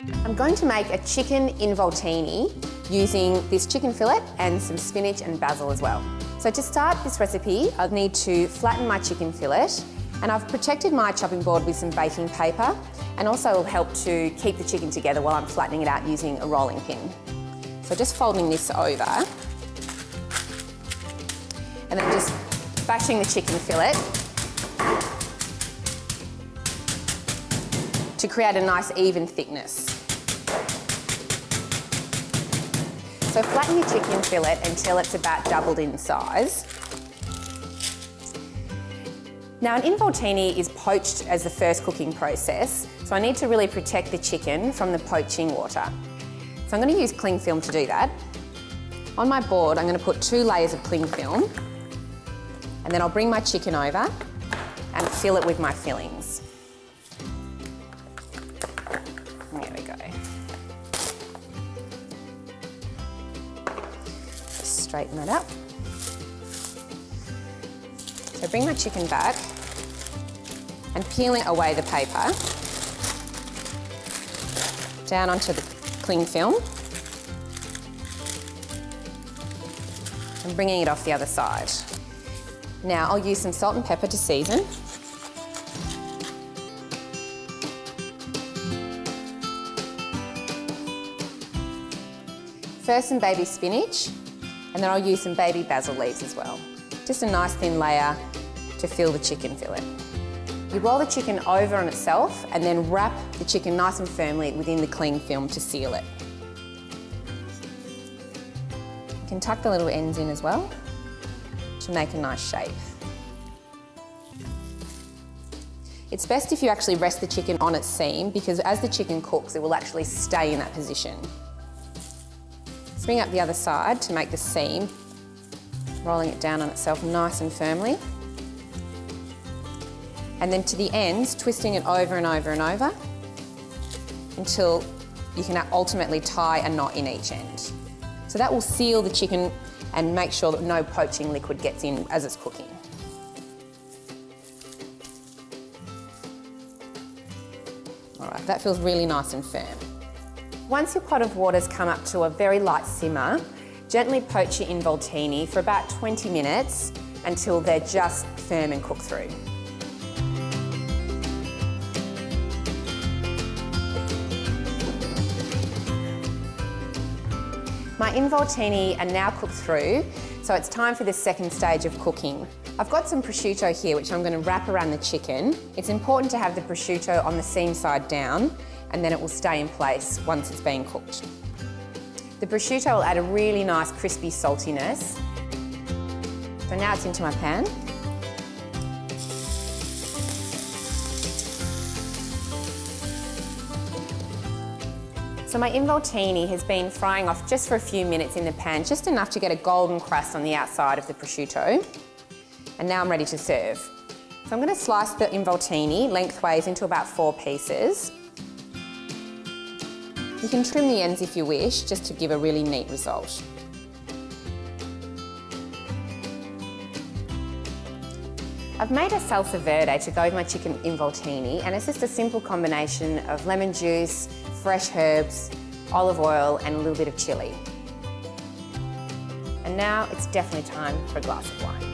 I'm going to make a chicken involtini using this chicken fillet and some spinach and basil as well. So to start this recipe, I'll need to flatten my chicken fillet, and I've protected my chopping board with some baking paper, and also will help to keep the chicken together while I'm flattening it out using a rolling pin. So just folding this over, and then just bashing the chicken fillet to create a nice even thickness. So flatten your chicken fillet until it's about doubled in size. Now an involtini is poached as the first cooking process, so I need to really protect the chicken from the poaching water. So I'm going to use cling film to do that. On my board I'm going to put 2 layers of cling film, and then I'll bring my chicken over and fill it with my fillings. There we go. Just straighten that up. So bring my chicken back and peeling away the paper down onto the cling film and bringing it off the other side. Now I'll use some salt and pepper to season. First some baby spinach, and then I'll use some baby basil leaves as well. Just a nice thin layer to fill the chicken fillet. You roll the chicken over on itself and then wrap the chicken nice and firmly within the cling film to seal it. You can tuck the little ends in as well to make a nice shape. It's best if you actually rest the chicken on its seam, because as the chicken cooks it will actually stay in that position. Bring up the other side to make the seam, rolling it down on itself nice and firmly. And then to the ends, twisting it over and over and over until you can ultimately tie a knot in each end. So that will seal the chicken and make sure that no poaching liquid gets in as it's cooking. All right, that feels really nice and firm. Once your pot of water's come up to a very light simmer, gently poach your involtini for about 20 minutes until they're just firm and cooked through. My involtini are now cooked through, so it's time for the second stage of cooking. I've got some prosciutto here which I'm going to wrap around the chicken. It's important to have the prosciutto on the seam side down, and then it will stay in place once it's being cooked. The prosciutto will add a really nice crispy saltiness. So now it's into my pan. So my involtini has been frying off just for a few minutes in the pan, just enough to get a golden crust on the outside of the prosciutto. And now I'm ready to serve. So I'm going to slice the involtini lengthways into about 4 pieces. You can trim the ends if you wish, just to give a really neat result. I've made a salsa verde to go with my chicken involtini, and it's just a simple combination of lemon juice, fresh herbs, olive oil and a little bit of chilli. And now it's definitely time for a glass of wine.